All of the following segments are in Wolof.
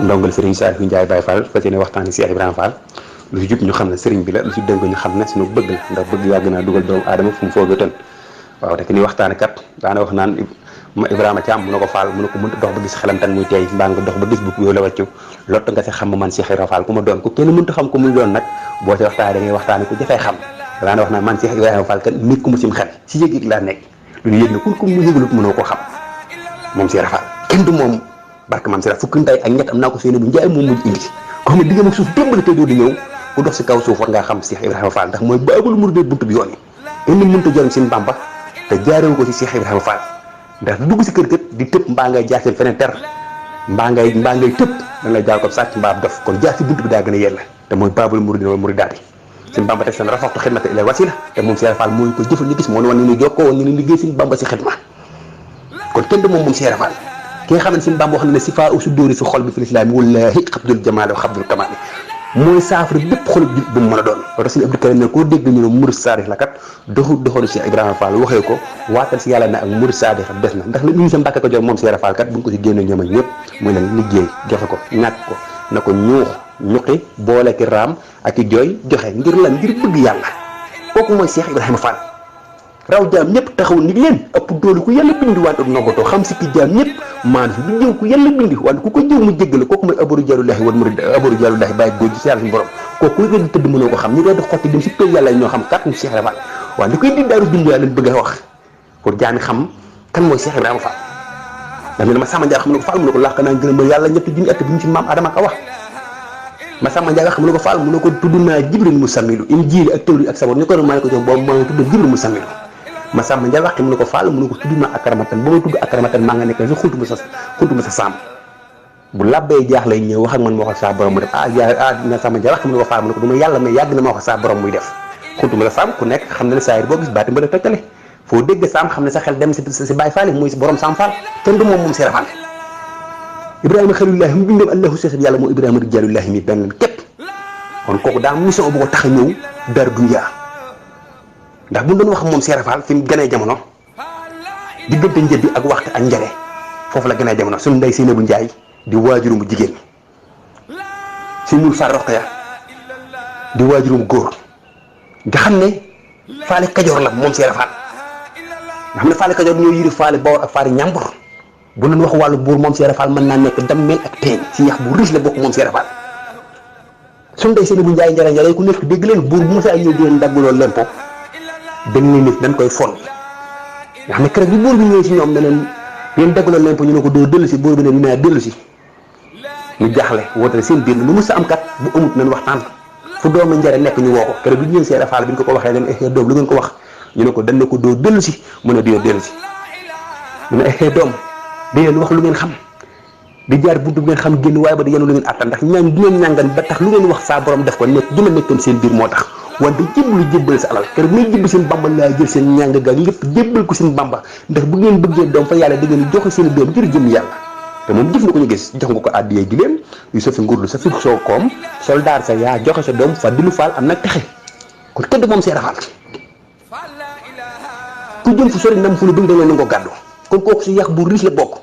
ndongal Serigne Saliou Ndiaye Baye Fall fas yéene waxtaani Cheikh Ibrahima Fall lu ci jub ñu xam ne Serigne bi la lu ci dëng ñu xam ne suñu bëgg la ndax bëgg yàgg naa dugal doomu aadama fu mu foogee tën waaw rek ni waxtaane kat daana wax naan Ibrahima Thiam mu ne ko Fall mu ne ko mënta dox ba gis xelam tan muy tey mbaa nga dox ba gis bu yow la wàccu lott nga si xam man Cheikh Ibrahima Fall ku ma doon ku kenn mënta xam ko muy doon nag boo ci waxtaane da ngay waxtaane ko jafay xam daana wax naan man Cheikh Ibrahima Fall kat nit ku mu sim xel si yëg-yëg laa nekk lu ñu yëg ne ku mu yëgalut mënoo koo xam moom Cheikh Fall kenn du moom barke man Cheikh fukki ndey ak ñett am naa ko seen bu njaay moom mujj indi ko xam ne diggam ak suuf démbale te doo di ñëw ku dox si kaw suuf war ngaa xam Cheikh Ibrahima Fall ndax mooy baabul murid buntu bi yoon yi kenn mënta jëriñ seen Bamba te jaarewu ko si Cheikh Ibrahima Fall ndax dugg si kër kër di tëb mbaa ngay jaar seen feneen ter mbaa ngay tëb dañ lay jaar ko sàcc mbaa dof kon jaar si buntu bi daa gën a yella te mooy baabul murid wala muridaati seen Bamba teg seen rafaxtu xidmata ila wasila te moom Cheikh Fall mooy ko jëfal ñu gis moo ne woon ni jokkoo woon ñu ne liggéey seen Bamba si xidma kon kenn du moom Cheikh Fall ki nga xam ne seen Bamba wax na ne si faa su dóori fi xol bi fi lislaam wallaahi xabdul jamaal wa xabdul kamaal mooy saafara bépp xol bi bu mu mën a doon parce que Abdou Karim ne koo dégg ñu ne murid saadix la kat doxoonu Cheikh Ibrahima Fall waxee ko waatal si yàlla ne ak murid saadix des na ndax li ñu sa Mbàkke ko jox moom Cheikh Fall kat buñ ko si génne ñoom ak ñëpp muy leen liggéey joxe ko ñàkk ko na ko ñuqi boole ki raam ak i jooy joxe ngir lan ngir bëgg yàlla kooku mooy Cheikh Ibrahima Fall raw jaam ñëpp taxaw ni leen ëpp doolu ku yàlla bindi wante ak noggatoo xam si ki jaam ñëpp maanaam du jëw ku yàlla bindi wante ku ko jëw mu jéggale kooku mooy abaru jalullahi wal murid abaru jalullahi bàyyi góor ji si yàlla suñu borom kooku ku di tëdd mënoo ko xam ñi dee di xotti dem si kër yàlla ñoo xam kat mu Cheikh Ibrahima Fall waaw li koy di daaru bind yaa leen bëgg a wax pour jaami xam kan mooy Cheikh Ibrahima Fall dam ne ma Samba Ndiaye xam ne ko Fall mu ne ko làq naa ngërëm yàlla ñetti junni at bi mu si maam Adama ka wax ma Samba Ndiaye xam ne ko Fall mu ne ko tudd naa Jibril mu samilu injiili ak tawri ak sabar ñu ko maa ko jox boobu maa tudd Jibril mu samilu ma Samba Ndiaye wax mu ne ko Fall mu ne ko tudd naa akramatan ba ma tudd akramatan maa nga nekk si xuntu ma sa saam bu labbee jaax lay ñëw wax ak man ma wax saa borom mu def ma Samba Ndiaye wax mu ne ko Fall mu ne ko du ma yàlla mais yàgg na ma wax saa borom muy def xuntu ma sa saam ku nekk xam ne saayir boo gis baati ba la tëkkale foo dégg saam xam ne sa xel dem si Baay Fall muy si borom saam Fall kenn du moom Cheikh Fall Ibrahima xalilullahi mu bindam allahu seexit yàlla moo Ibrahima rijalullahi mi benn képp kon kooku daa mission bu ko tax a ñëw dar dunya ndax bu doon wax moom Cheikh Fall fi mu gënee jamono diggante njëbbi ak waxtu ak njare foofu la gënee jamono suñu ndey Seynabou Ndiaye di waajurum bu jigéen si mul far roqya di waajurum góor nga xam ne faale kajoor la moom Cheikh Fall nga xam ne faale kajoor ñoo yiri faale bawor ak faale ñambur bu doon wax wàllu buur moom Cheikh Fall mën naa nekk dammel ak teeñ si yax bu riche la bokk moom Cheikh Fall suñu ndey Seynabou Ndiaye njare ku nekk dégg leen buur bu mosaa ñëw di leen dagguloo lempo dañ ne nit dañ koy fon nga xam ne keroog bi buur bi ñëwee si ñoom ne leen yéen dagguloo lempo ñu ne ko doo dellu si buur bi ne dinaa dellu si ñu jaaxle wootale seen biir lu mës a am kat bu amut nañ waxtaan fu doomu njare nekk ñu woo ko keroog bi ñu ñëw Cheikh Fall bi ñu ko waxee leen doom lu ngeen ko wax ñu ne ko dañ ne ko doo dellu si mu ne doo dellu si mu ne doom di leen wax lu ngeen xam di jaar buntu bu ngeen xam génn waaye ba di yenu lu ngeen attan ndax ñaan du ngeen ñàngan ba tax lu ngeen wax saa borom def ko nekk dina nekkoon seen biir moo tax wante jébbal sa alal keroog muy jébbal seen Bamba laa jël seen ñàng ga lépp jébbal ko seen Bamba ndax bu ngeen bëggee doom fa yàlla da ngeen joxe seen doom ngir jëm yàlla te moom jëf na ko ñu gis jox nga ko àddiyee giléem yu sa fi ngurlu sa fi soo koom soldaar sa yaa joxe sa doom fa dilu Fall am nag texe kon kenn moom Cheikh Fall ku jëm fu sori nam fu la bëgg da ngeen na ko gàddu kon kooku si yàq bu riche la bokk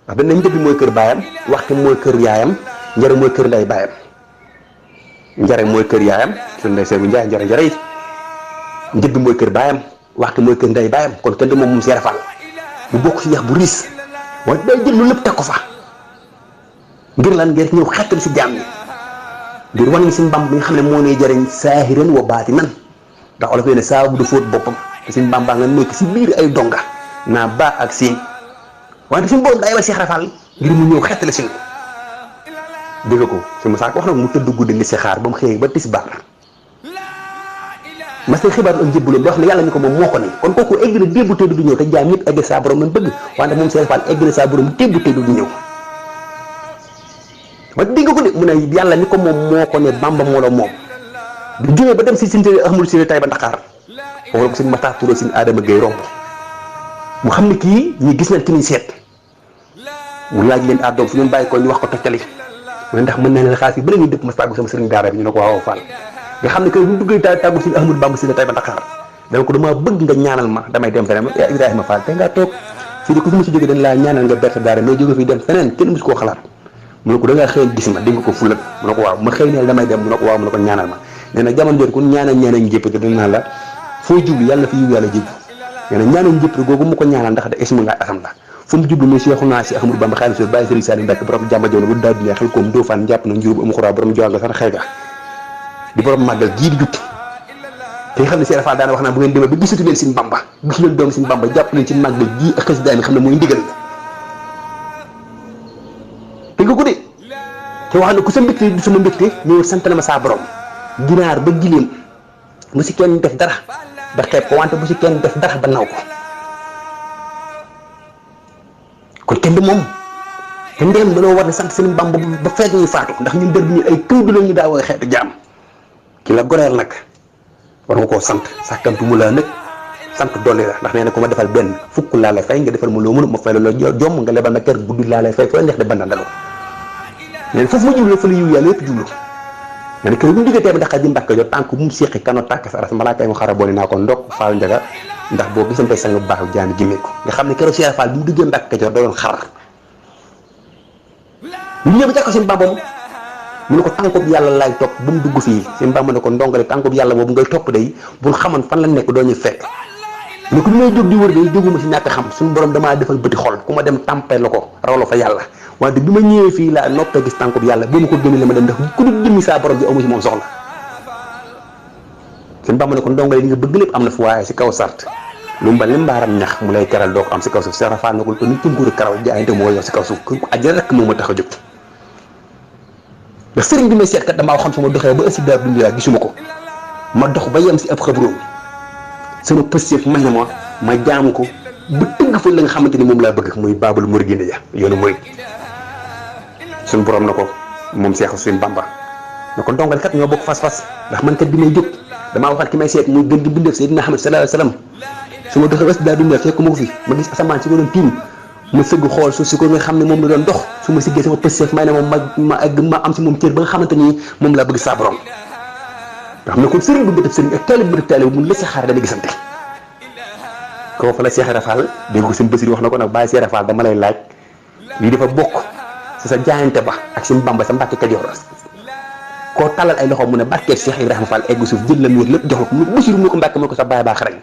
ndax dañ ne njëbbi mooy kër baayam waxtu mooy kër yaayam njare mooy kër nday baayam njare mooy kër yaayam suñu ndey Seynabou Ndiaye njare yi njëbbi mooy kër baayam waxtu mooy kër nday baayam kon kenn du moom Cheikh Fall bu bokk si yàq bu riche waaye day jël lu lépp teg ko fa ngir lan ngir ñëw xettal si jaam ñi ngir wan ni suñu Bamba bi nga xam ne moo nee jëriñ saahiran wa baatinan ndax olof yi ne saabu du fóot boppam te suñu Bamba nga nekk si biir ay donga naa ba ak siin wante suñu borom day ba Cheikh Fall ngir mu ñëw xettali si dégg ko si Moussa wax na mu tëdd guddi li si xaar ba mu xëyee ba tisbaar mas na xibaar ak njëbbulam wax ne yàlla ñu ko moom moo ko ne kon kooku egg na démb tëdd du ñëw te jaam ñëpp egg saa borom lañ bëgg wante moom Cheikh Fall egg na saa borom démb tëdd du ñëw ba dégg ko de mu ne yàlla ni ko moom moo ko ne Bamba moo la moom du jógee ba dem si sinte amul si tay ba Ndakaar foofu la ko seen Matar Touré seen Adama Gueye romb mu xam ne kii ñi gis nañ ki ñuy seet mu laaj leen àddoom fu ngeen bàyyi ko ñu wax ko toccali mu ne ndax mën na leen xaalis yi ba la ñuy dëpp ma tàggu sama sëriñ daara bi ñu ne ko waaw Fall nga xam ne que bu duggee tàggu si Ahmadou Bamba si tay ba Ndakaar dama ko dama bëgg nga ñaanal ma damay dem feneen yaa Ibrahima Fall te ngaa toog fii de ku fi mu si jógee dañ laa ñaanal nga berte daara mais jóge fii dem feneen kenn musu koo xalaat mu ne ko da ngaa xëy gis ma dégg nga ko fulat mu ne ko waaw ma xëy ne damay dem mu ne ko waaw mu ne ko ñaanal ma nee na jamono jooju ku ñaanal njëpp te dina la foo jublu yàlla fi yiw yàlla jublu nee na ñaanal njëpp googu mu ko ñaanal ndax da ismu nga asam la fu mu jublu muy Seexuna si Ahmadu Bamba Xaadimu Rasuul bàyyi Sëriñ Saliou Mbacke borom jàmba joon bu daal dina xel koom Ndofane jàpp na njurub amu xuraa borom joanga sax xëy ga di borom màggal gii di jut te xam ne Cheikh Fall daana wax naa bu ngeen demee ba gisatu leen Sëriñ Bamba gisu leen doom Sëriñ Bamba jàpp leen ci màggal gii ak xasida mi xam ne mooy ndigal te nga ko de te wax na ku sa mbégte du sama mbégte ñëw sant na ma saa borom ginaar ba gileem bu si kenn def dara ba xeeb ko wante bu si kenn def dara ba naw ko kon kenn du moom te ndéem dañoo war ne sant Sëriñ Bamba ba fekk ñuy faatu ndax ñun dër bi ñu ay tudd la ñu daawoo xeetu jaam ki la goreel nag war nga koo sant sàkkantu mu laa nag sant dolli la ndax nee na ku ma defal benn fukk laa lay fay nga defal ma loo mënu ma fay la jomm nga lebal ma kër guddi laa lay fay foo neex de ban dalu nee na foofu ma jublu fa la yiw yàlla yëpp jublu nee na kër bu mu diggantee ba ndax di Mbàkke jot tànk bu mu séqi kano tàkk sa aras malaaka yi mu xara boole naa ko ndok faal njaga ndax boo gisante sang bu baax jaani gimmee ko nga xam ne keroog Cheikh Fall bi mu duggee Mbàkke Kajoor da doon xar ñu ñëw ba jàkko Sëriñ Bamba mu ne ko tànkub yàlla laay topp bu mu dugg fii Sëriñ Bamba ne ko ndongale tànkub yàlla boobu ngay topp day bul xamoon fan la nekk doo ñu fekk ne ko li may jóg di wër day jóguma si ñàkk xam suñu borom damaa defal bëti xol ku ma dem tàmpee la ko rawlo fa yàlla wante bi ma ñëwee fii laa noppee gis tànkub yàlla ba ma ko génne la ma dem ndax ku dul jëmmi saa borom bi amu si moom soxla Sëriñ Bamba ne ko ndongale li nga bëgg lépp am na fu waaye si kaw sart lu mbal li mbaaram ñax mu lay keral doo ko am si kaw suuf Cheikh Rafal na ko ni tunguuru karaw jaayante moo yow si kaw suuf ku àjjana rek moo ma tax a jóg ndax sëriñ bi may seet kat damaa xam sama doxee ba ësi daar dundi laa gisuma ko ma dox ba yem si ab xabroom sama pëstéef may na ma jaamu ko ba tëgg fa la nga xamante ni moom laa bëgg muy baabul muridina ja yoonu murid suñu borom na ko moom Cheikh Sëriñ Bamba na ko ndongal kat ñoo bokk fas-fas ndax man kat bi may jóg damaa waxal ki may seet muy gën di bindeef Seydina Ahmad sallallahu alayhi wasallam su ma doxee ësi daar dundi fekk ma ko fi ma gis asamaan si ko doon tiim ma sëgg xool suuf si ko nga xam ne moom la doon dox su ma siggee sama pëstéef may na moom ma am si moom cër ba nga xamante ni moom laa bëgg saa borom nga xam ne kon sëriñ bu bëtëb sëriñ ak taalib bu bëtëb taalib mun la sa xaar dana gisante koo fa la Cheikh Rafal dégg ko seen Basiir wax na ko nag bàyyi Cheikh Rafal dama lay laaj lii dafa bokk si sa jaayante ba ak seen Bamba sa Mbàkke Kajoor koo talal ay loxo mu ne barkeeb Cheikh Ibrahima Fall egg suuf jël la mu lépp jox ko mu Basiir mu ko Mbàkke mu ko sa baay baa xarañ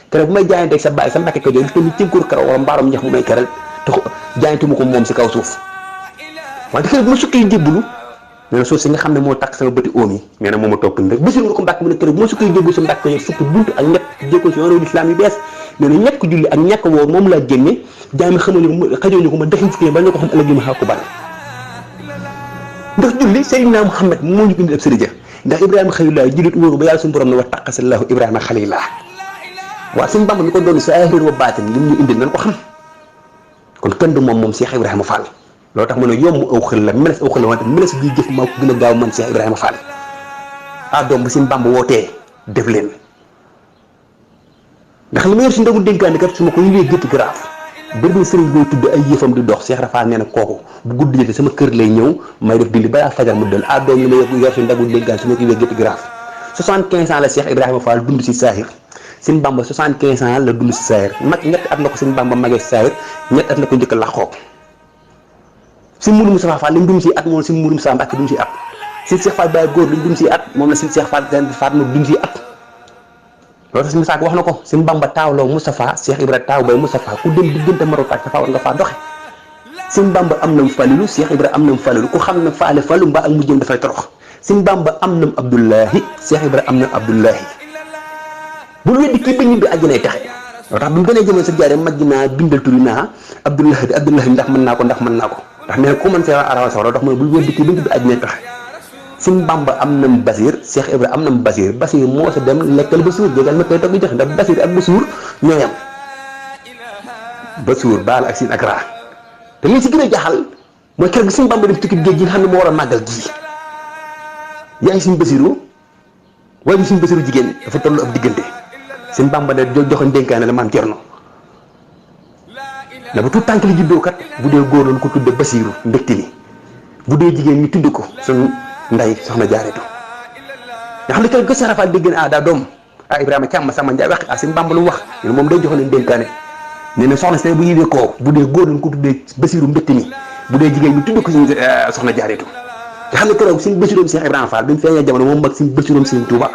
keroog bu may jaayante ak sa baay sa Mbàkke Kajoor te ni cënkur karaw wala mbaaram ñax mu may keral te jaayante mu ko moom si kaw suuf wante keroog bu ma sukkee jébbalu nee na suuf si nga xam ne moo takk sama bëti oom yi nee na moo ma topp rek Basiir nga ko Mbàkke mu ne keroog bu ma sukkee jébbalu sa Mbàkke Kajoor fukki buntu ak ñett jéego si yoonu islam yu bees nee na ñàkk julli ak ñàkk woor moom laa génne jaay mi xamuñu xajooñu ko ma dexin fukki ba ñu ko xam ëllëg yi ma xaw ko bari ndax julli Seydina Muhammad moo ñu indi ab sëriñ ndax Ibrahima xalilaa jullit wóoru ba yàlla suñu borom ne wa taqasallahu Ibrahima xalilaa waaw suñu Bamba mi ko doon sa ahir wa baatin li ñu indil nañ ko xam kon kenn du moom Cheikh Ibrahima Fall loolu tax mu ne yomb aw xel la meles aw xel la wante meles guy jëf maa ko gën a gaaw man Cheikh Ibrahima Fall ah doom bu suñu Bamba wootee def leen ndax li ma yor si ndagu dénkaane kat su ma ko yëgee gëtt grave bëri na sëriñ booy tudd ay yëfam di dox Cheikh Rafal nee na kooku bu guddi jotee sama kër lay ñëw may def dindi balaa fajar mu del ah doom li ma yor si ndagu dénkaane su ma ko yëgee gëtt grave 75 ans la Cheikh Ibrahima Fall dund si saahir Sëriñ Bamba 75 ans la dund si saahir mag ñetti at la ko Sëriñ Bamba magee si saahir ñetti at la ko njëkk a laxoo si Mourou Moustapha Fall li mu dund si at moom la si Mourou Moustapha Mbacke dund si at si Cheikh Fall Baye góor li mu dund si at moom la si Cheikh Fall Fatma dund si at loolu tax si misaak wax na ko Sëriñ Bamba taawloo Moustapha Cheikh Ibrahima taaw bay Moustapha ku dem diggante marotaak dafa war nga faa doxe Sëriñ Bamba am nam falilu Cheikh Ibrahima am nam falilu ku xam ne faale falu mbaa ak mujjëm dafay torox Sëriñ Bamba am nam Abdullahi Cheikh Ibrahima am nam Abdullahi bul weddi kii ba ñibbi àjjanay taxe loo tax bi mu gënee jëmee sa jaare majj naa bindal turi naa Abdullahi di Abdullahi ndax mën naa ko ndax mën naa ko ndax nee na ku mën see arawa sawra dox ma bul weddi kii ba ñibbi àjjanay taxe Sëriñ Bamba am nam Basiir Cheikh Ibrahima am nam Basiir Basiir moo sa dem lekkal ba suur jégal ma koy toog di joxe ndax Basiir ak ba suur ñoo yam ba suur baal ak siin ak raa te li si gën a jaaxal mooy keroog Sëriñ Bamba dem tukki géej gi nga xam ne moo war a màggal gii yaa ngi Sëriñ Basiiru waaye bi Sëriñ Basiiru jigéen dafa toll ab diggante Sëriñ Bamba de joxe ndénkaane la maam Cerno na ba tout tànk li juddoo kat bu dee góor lañ ko tudde Basiiru mbégte li bu dee jigéen ñu tudd ko suñu nday soxna Jaaretu nga xam ne keroog Cheikh Rafal dégg na daa doom Ibrahima Thiam sama Njaay wax Sëriñ Bamba lu mu wax moom day joxe leen dénkaane nee na soxna si bu yëwee koo bu dee góor lañ ko tuddee Basiiru mbégte mi bu dee jigéen ñu tudd ko suñu soxna Jaareetu nga xam ne keroog suñu bësiroom Cheikh Ibrahima Fall bi mu feeñee jamono moom mag suñu bësiroom Serigne Touba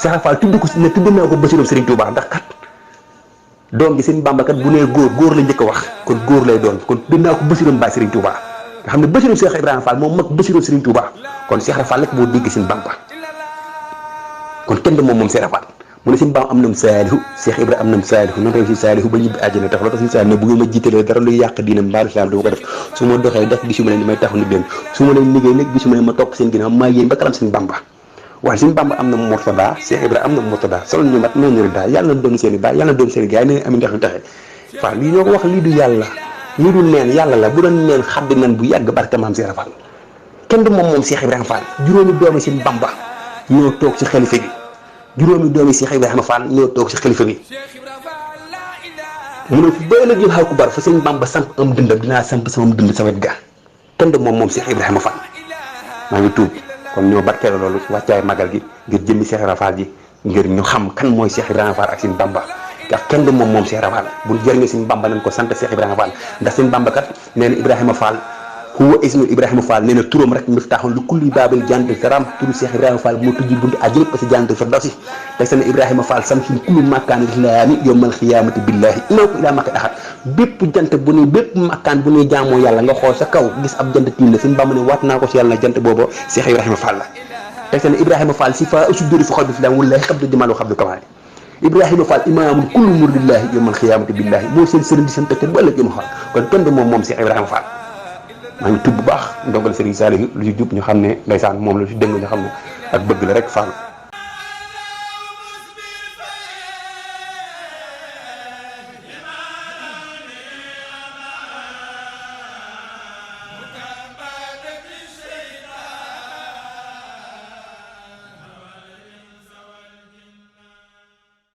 Cheikh Fall tudd ko ne tudd naa ko bësiroom Serigne Touba ndax kat doom gi seen Bamba kat bu nee góor la njëkk a wax kon góor lay doon kon tudd naa ko bësiroom Baay Serigne Touba nga xam ne bësiroom Cheikh Ibrahima Fall moom mag bësiroom Serigne Touba kon Cheikh Fall rek moo dégg seen Bamba kon kenn de moom Cheikh Fall mu ne seen Bamba am nam saalihu Cheikh Ibrahima am nam saalihu nan rew si saalihu ba ñibbi àjjana tax la tax si saalihu ne bu ngeen ma jiitalee dara luy yàq diina mbaa islam du ma ko def su ma doxee def gisuma leen may taxu nit leen su ma leen liggéey nag gisuma leen ma topp seen ginnaaw maa yéen ba kalam seen Bamba waaye seen Bamba am na Murtada Cheikh Ibrahima am na Murtada solo ñu mat noonu ñu daal yàlla na doon seen i baay yàlla na doon seen i gaay ne am ndax ñu taxee waaw lii ñoo ko wax lii du yàlla lii du neen yàlla la bu doon neen xaddi nan bu yàgg barke maam Cheikh Fall kenn du moom Cheikh Ibrahima Fall juróomi doomi seen Bamba ñoo toog ci xalifa gi juróomi doomi Cheikh Ibrahima Fall ñoo toog ci xalifa bi mu ne ba ëllëg yéen xaw ku bar fa seen Bamba samp am dëndam dinaa samp sama dënd sa wet ga kenn du moom Cheikh Ibrahima Fall maa ngi tuub kon ñoo barkeeloo loolu wàccaay magal gi ngir jëmmi Cheikh Ibrahima Fall ji ngir ñu xam kan mooy Cheikh Ibrahima Fall ak seen Bamba ndax kenn du moom Cheikh Ibrahima Fall bu jëriñoo seen Bamba nañ ko sant Cheikh Ibrahima Fall ndax seen Bamba kat nee na Ibrahima Fall huwa ismu Ibrahima Fall nee na turam rek miftaaxul lu kulli baabil jannatil karam turu Cheikh Ibrahima Fall moo tujji buntu àjjana ba si jannatil firdawsi teg seen Ibrahima Fall samsun kullu makkaan islaami yawmal xiyaamati billahi innahu ilaa makka axat bépp jant bu ne bépp makkaan bu ne jaamoo yàlla nga xool sa kaw gis ab jant tiim la seen Bamba ne waat naa ko si yàlla na jant boobu Cheikh Ibrahima Fall la teg seen Ibrahima Fall si fa usuduri fi xol bi filam wallahi xabdu jamal wa xabdu kamaali Ibrahima Fall imaamul kullu muridillahi yawmal xiyaamati billahi moo seen sëriñ di seen tëkkat ba ëllëg yom xool kon kenn du moom Cheikh Ibrahima Fall maa ngi tubb bu baax ndogal Serigne Saliou lu ci jub ñu xam ne ndeysaan moom la ci dëng ñu xam ne ak bëgg la rek Fall